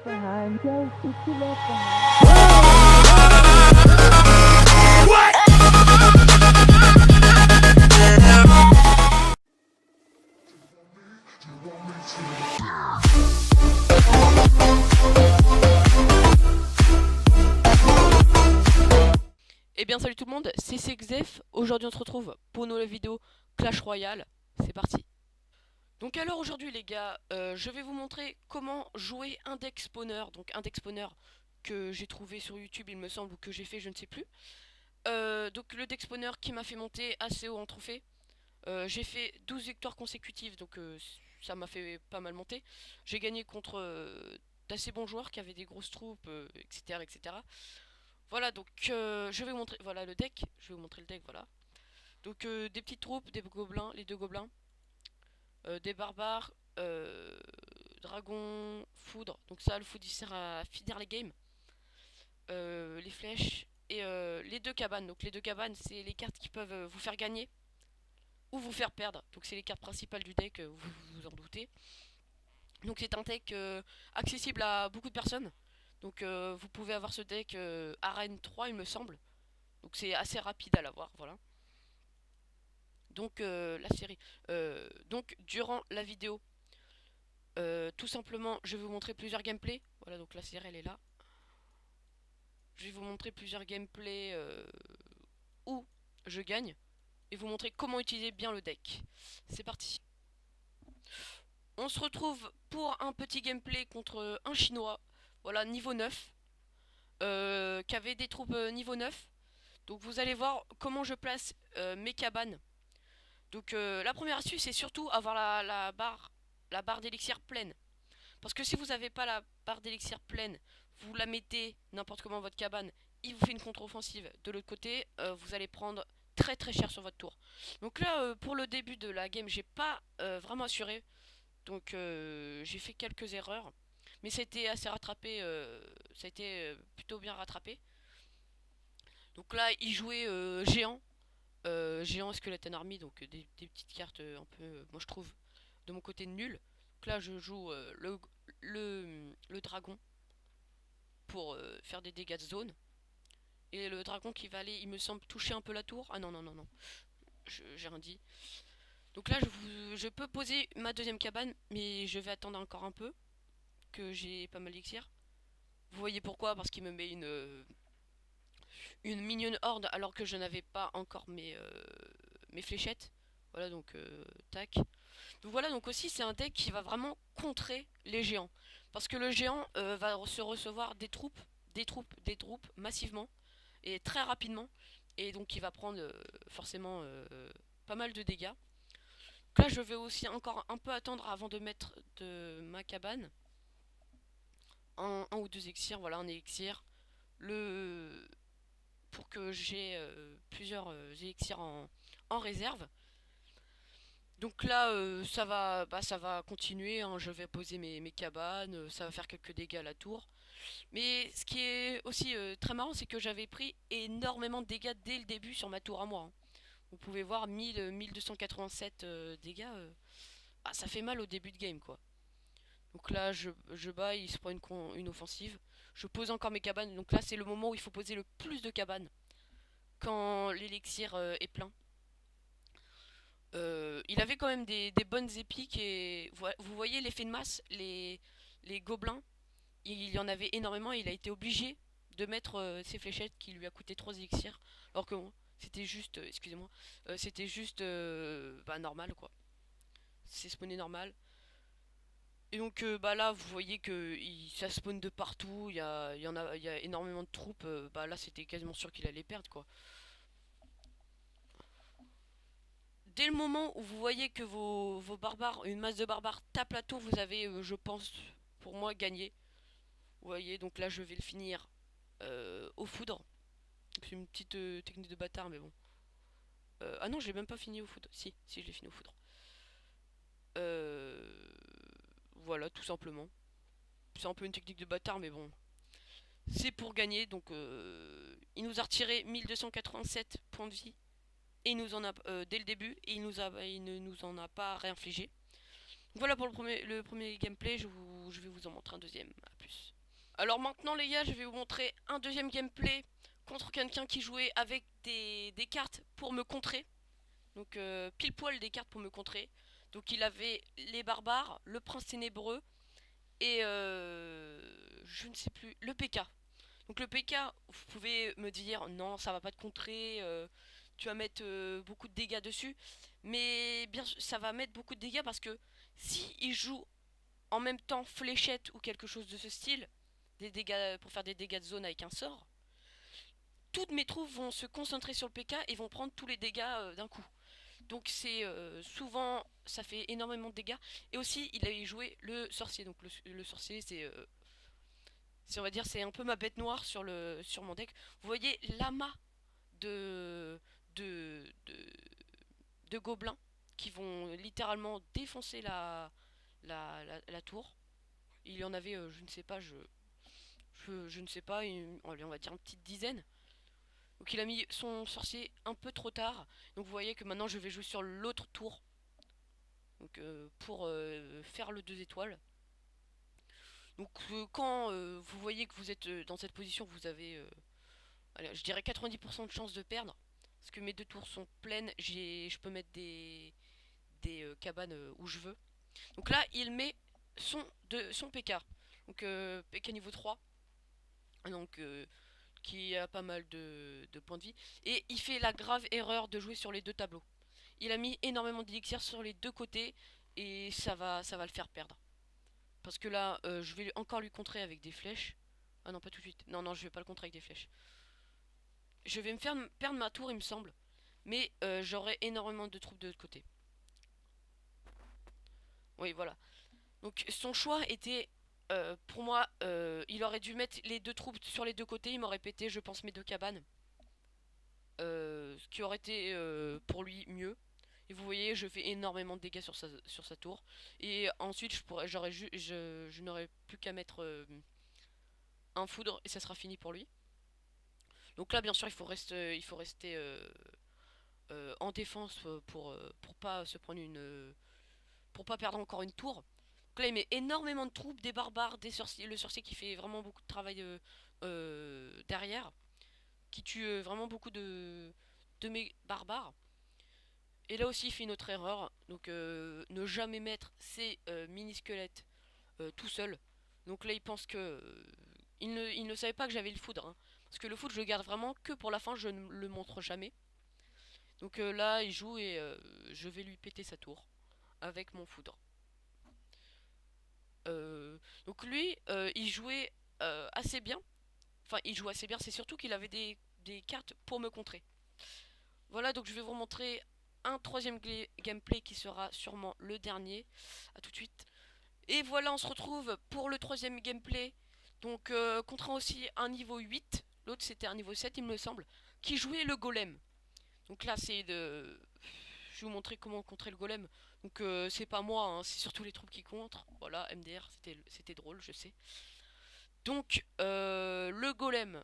behind. Girls, what you left behind. Eh bien salut tout le monde, c'est Sexef. Aujourd'hui on se retrouve pour une nouvelle vidéo Clash Royale. C'est parti. Donc alors aujourd'hui les gars, je vais vous montrer comment jouer un deck spawner. Donc un deck spawner que j'ai trouvé sur YouTube il me semble, ou que j'ai fait, je ne sais plus. Donc le deck spawner qui m'a fait monter assez haut en trophée. J'ai fait 12 victoires consécutives, donc ça m'a fait pas mal monter. J'ai gagné contre d'assez bons joueurs qui avaient des grosses troupes, etc., etc. Voilà, donc je vais vous montrer, voilà le deck, je vais vous montrer le deck, voilà. Donc des petites troupes, des gobelins, les deux gobelins, des barbares, dragon, foudre. Donc ça, le foudre il sert à finir les games. Les flèches et les deux cabanes. Donc les deux cabanes, c'est les cartes qui peuvent vous faire gagner ou vous faire perdre. Donc c'est les cartes principales du deck, vous vous en doutez. Donc c'est un deck accessible à beaucoup de personnes. Donc vous pouvez avoir ce deck Arène 3 il me semble. Donc c'est assez rapide à l'avoir, voilà. Donc la série. Donc durant la vidéo, tout simplement, je vais vous montrer plusieurs gameplays. Voilà, donc la série elle est là. Je vais vous montrer plusieurs gameplays où je gagne et vous montrer comment utiliser bien le deck. C'est parti. On se retrouve pour un petit gameplay contre un chinois. Voilà, niveau 9. Qui avait des troupes niveau 9. Donc vous allez voir comment je place mes cabanes. Donc la première astuce c'est surtout avoir la barre d'élixir pleine. Parce que si vous n'avez pas la barre d'élixir pleine, vous la mettez n'importe comment dans votre cabane, il vous fait une contre-offensive. De l'autre côté, vous allez prendre très très cher sur votre tour. Donc là, pour le début de la game, j'ai pas vraiment assuré. Donc j'ai fait quelques erreurs. Mais ça a été assez rattrapé, ça a été plutôt bien rattrapé. Donc là, il jouait géant. Géant Skeleton Army, donc des petites cartes un peu, moi je trouve, de mon côté nul. Donc là je joue le dragon pour faire des dégâts de zone. Et le dragon qui va aller, il me semble, toucher un peu la tour. Ah non, non, non, non, j'ai rien dit. Donc là je peux poser ma deuxième cabane, mais je vais attendre encore un peu, que j'ai pas mal d'élixir. Vous voyez pourquoi? Parce qu'il me met une mignonne horde alors que je n'avais pas encore mes fléchettes. Voilà, donc tac. Donc voilà, donc aussi c'est un deck qui va vraiment contrer les géants. Parce que le géant va se recevoir des troupes massivement et très rapidement. Et donc il va prendre forcément pas mal de dégâts. Donc là je vais aussi encore un peu attendre avant de mettre de ma cabane. Un ou deux élixirs, voilà un élixir. Le... Pour que j'ai plusieurs élixirs en réserve. Donc là, ça va continuer, hein. Je vais poser mes cabanes, ça va faire quelques dégâts à la tour. Mais ce qui est aussi très marrant, c'est que j'avais pris énormément de dégâts dès le début sur ma tour à moi, hein. Vous pouvez voir 1287 dégâts. Ah, ça fait mal au début de game, quoi. Donc là, je bats, il se prend une offensive. Je pose encore mes cabanes. Donc là, c'est le moment où il faut poser le plus de cabanes. Quand l'élixir est plein. Il avait quand même des bonnes épiques et vous voyez l'effet de masse, les gobelins, il y en avait énormément et il a été obligé de mettre ses fléchettes qui lui a coûté 3 élixirs alors que bon, c'était juste, excusez-moi, c'était juste bah, normal quoi, c'est spawné normal. Et donc bah là vous voyez que ça spawn de partout, il y a énormément de troupes, bah là c'était quasiment sûr qu'il allait perdre quoi. Dès le moment où vous voyez que vos barbares, une masse de barbares tape la tour, vous avez, je pense, pour moi, gagné. Vous voyez, donc là, je vais le finir au foudre. C'est une petite technique de bâtard, mais bon. Ah non, je l'ai même pas fini au foudre. Si, je l'ai fini au foudre. Voilà, tout simplement. C'est un peu une technique de bâtard, mais bon. C'est pour gagner, donc il nous a retiré 1287 points de vie. Et il nous en a dès le début, et il ne nous en a pas réinfligé. Voilà pour le premier gameplay, je vais vous en montrer un deuxième. A plus. Alors maintenant les gars, je vais vous montrer un deuxième gameplay contre quelqu'un qui jouait avec des cartes pour me contrer. Donc pile poil des cartes pour me contrer. Donc il avait les barbares, le prince ténébreux et je ne sais plus, le PK. Donc le PK, vous pouvez me dire non, ça va pas te contrer, tu vas mettre beaucoup de dégâts dessus. Mais bien sûr, ça va mettre beaucoup de dégâts parce que si il joue en même temps fléchette ou quelque chose de ce style, des dégâts pour faire des dégâts de zone avec un sort, toutes mes troupes vont se concentrer sur le PK et vont prendre tous les dégâts d'un coup. Donc c'est souvent, ça fait énormément de dégâts. Et aussi, il a joué le sorcier. Donc le sorcier, on va dire, c'est un peu ma bête noire sur mon deck. Vous voyez l'amas de, de, de, de gobelins qui vont littéralement défoncer la tour. Il y en avait, je ne sais pas, je ne sais pas, allez, on va dire une petite dizaine. Donc il a mis son sorcier un peu trop tard. Donc vous voyez que maintenant je vais jouer sur l'autre tour. Donc pour faire le 2 étoiles. Donc quand vous voyez que vous êtes dans cette position, vous avez, allez, je dirais 90% de chances de perdre. Parce que mes deux tours sont pleines, je peux mettre des cabanes où je veux. Donc là, il met son PK. Donc PK niveau 3. Donc qui a pas mal de points de vie. Et il fait la grave erreur de jouer sur les deux tableaux. Il a mis énormément d'élixir sur les deux côtés et ça va le faire perdre. Parce que là, je vais encore lui contrer avec des flèches. Ah non, pas tout de suite. Non, non, je vais pas le contrer avec des flèches. Je vais me faire perdre ma tour, il me semble. Mais j'aurai énormément de troupes de l'autre côté. Oui, voilà. Donc son choix était, pour moi, il aurait dû mettre les deux troupes sur les deux côtés. Il m'aurait pété, je pense, mes deux cabanes. Ce qui aurait été pour lui mieux. Et vous voyez, je fais énormément de dégâts sur sa tour. Et ensuite, je n'aurais plus qu'à mettre un foudre et ça sera fini pour lui. Donc là, bien sûr, il faut rester en défense pour pas se prendre pour pas perdre encore une tour. Donc là, il met énormément de troupes, des barbares, des sorciers, le sorcier qui fait vraiment beaucoup de travail derrière, qui tue vraiment beaucoup de mes barbares. Et là aussi, il fait une autre erreur. Donc, ne jamais mettre ses mini-squelettes tout seul. Donc là, il pense que. Il ne savait pas que j'avais le foudre, hein. Parce que le foudre, je le garde vraiment que pour la fin, je ne le montre jamais. Donc là, il joue et je vais lui péter sa tour avec mon foudre. Donc lui, il jouait assez bien. Enfin, il joue assez bien, c'est surtout qu'il avait des cartes pour me contrer. Voilà, donc je vais vous montrer un troisième gameplay qui sera sûrement le dernier. A tout de suite. Et voilà, on se retrouve pour le troisième gameplay. Donc, contre aussi un niveau 8. L'autre, c'était un niveau 7, il me semble. Qui jouait le golem. Donc là, c'est de. Je vais vous montrer comment contrer le golem. Donc, c'est pas moi, hein, c'est surtout les troupes qui contre. Voilà, MDR, c'était drôle, je sais. Donc, le golem.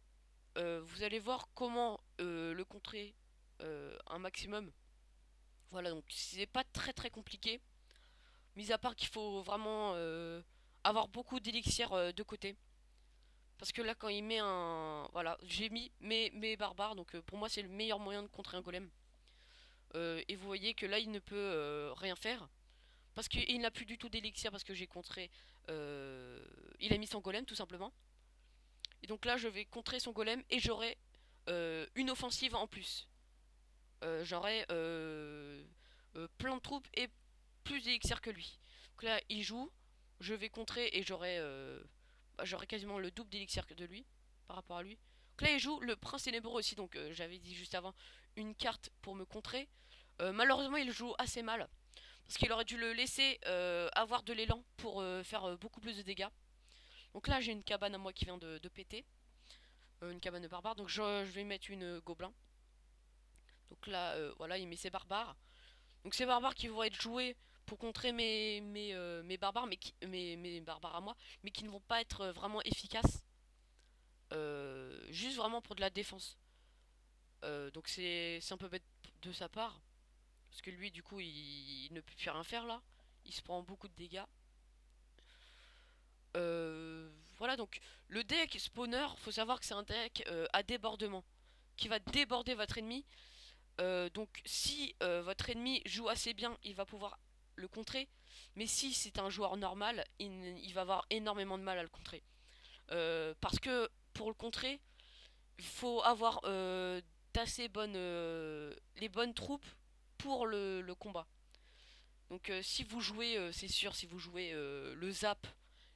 Vous allez voir comment le contrer un maximum. Voilà, donc c'est pas très très compliqué. Mis à part qu'il faut vraiment avoir beaucoup d'élixir de côté. Parce que là, quand il met un. Voilà, j'ai mis mes barbares. Donc pour moi, c'est le meilleur moyen de contrer un golem. Et vous voyez que là, il ne peut rien faire. Parce qu'il n'a plus du tout d'élixir. Parce que j'ai contré. Il a mis son golem, tout simplement. Et donc là, je vais contrer son golem. Et j'aurai une offensive en plus. J'aurai plein de troupes et plus d'élixir que lui. Donc là, il joue, je vais contrer et j'aurai quasiment le double d'élixir que de lui, par rapport à lui. Donc là, il joue le prince ténébreux aussi, donc j'avais dit juste avant, une carte pour me contrer. Malheureusement, il joue assez mal, parce qu'il aurait dû le laisser avoir de l'élan pour faire beaucoup plus de dégâts. Donc là, j'ai une cabane à moi qui vient de péter, une cabane de barbares, donc je vais mettre une gobelin. Donc là, voilà, il met ses barbares. Donc ces barbares qui vont être joués pour contrer mes barbares, mes barbares à moi, mais qui ne vont pas être vraiment efficaces. Juste vraiment pour de la défense. Donc c'est un peu bête de sa part. Parce que lui, du coup, il ne peut plus rien faire là. Il se prend beaucoup de dégâts. Voilà. voilà, donc le deck spawner, faut savoir que c'est un deck à débordement qui va déborder votre ennemi. Donc si votre ennemi joue assez bien, il va pouvoir le contrer. Mais si c'est un joueur normal, il va avoir énormément de mal à le contrer. Parce que pour le contrer, il faut avoir d'assez bonnes, les bonnes troupes pour le combat. Donc si vous jouez, c'est sûr, si vous jouez le zap,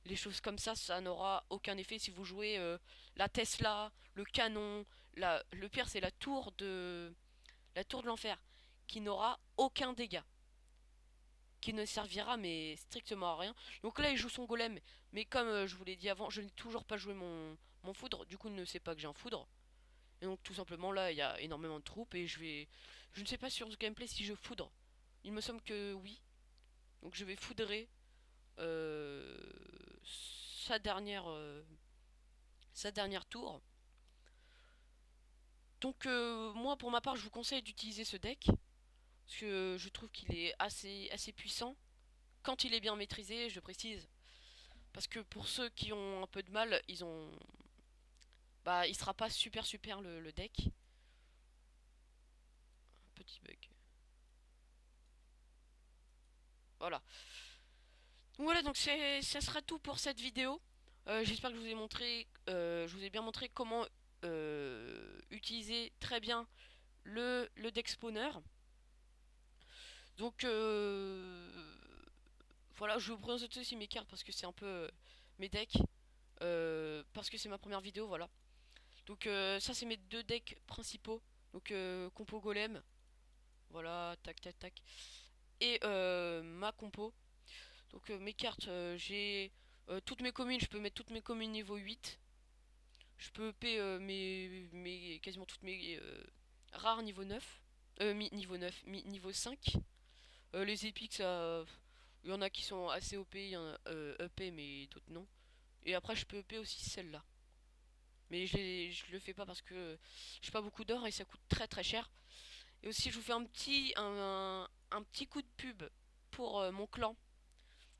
les choses comme ça n'aura aucun effet. Si vous jouez la Tesla, le canon, le pire c'est la tour de l'enfer, qui n'aura aucun dégât, qui ne servira mais strictement à rien. Donc là il joue son golem, mais comme je vous l'ai dit avant, je n'ai toujours pas joué mon foudre, du coup il ne sait pas que j'ai un foudre. Et donc tout simplement là il y a énormément de troupes et je ne sais pas sur ce gameplay si je foudre. Il me semble que oui. Donc je vais foudrer euh, sa dernière sa dernière tour. Donc moi pour ma part je vous conseille d'utiliser ce deck parce que je trouve qu'il est assez puissant quand il est bien maîtrisé, je précise. Parce que pour ceux qui ont un peu de mal, il sera pas super le deck. Petit bug. Voilà. Donc voilà, donc ça sera tout pour cette vidéo. J'espère que je vous ai bien montré comment utiliser très bien le deck spawner. Donc voilà, je vais vous présenter aussi mes cartes parce que c'est un peu mes decks. Parce que c'est ma première vidéo, voilà. Donc ça c'est mes deux decks principaux. Donc compo golem, voilà, tac tac tac. Et ma compo. Donc mes cartes, j'ai toutes mes communes, je peux mettre toutes mes communes niveau 8. Je peux EP quasiment toutes mes rares niveau 9. Niveau 9, niveau 5. Les épiques, ça, il y en a qui sont assez OP, il y en a EP mais d'autres non. Et après je peux EP aussi celle-là. Mais je le fais pas parce que j'ai pas beaucoup d'or et ça coûte très cher. Et aussi je vous fais un petit coup de pub pour mon clan.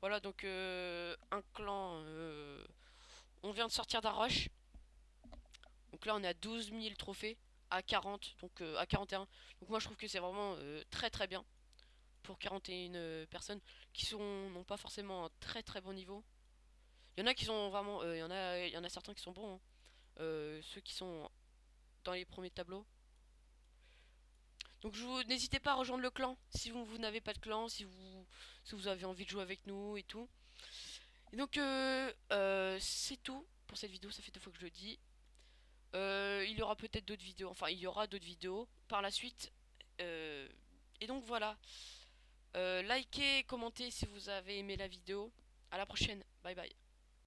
Voilà donc un clan, on vient de sortir d'un rush. Donc là on est à 12 000 trophées à 40, donc à 41. Donc moi je trouve que c'est vraiment très bien pour 41 personnes qui n'ont pas forcément un très bon niveau. Il y en a qui sont vraiment, il y en a certains qui sont bons, hein. Ceux qui sont dans les premiers tableaux. Donc n'hésitez pas à rejoindre le clan si vous n'avez pas de clan, si vous avez envie de jouer avec nous et tout. Et donc c'est tout pour cette vidéo, ça fait 2 fois que je le dis. Il y aura peut-être d'autres vidéos, enfin il y aura d'autres vidéos par la suite. Euh, et donc voilà. Likez, commentez si vous avez aimé la vidéo. À la prochaine, bye bye.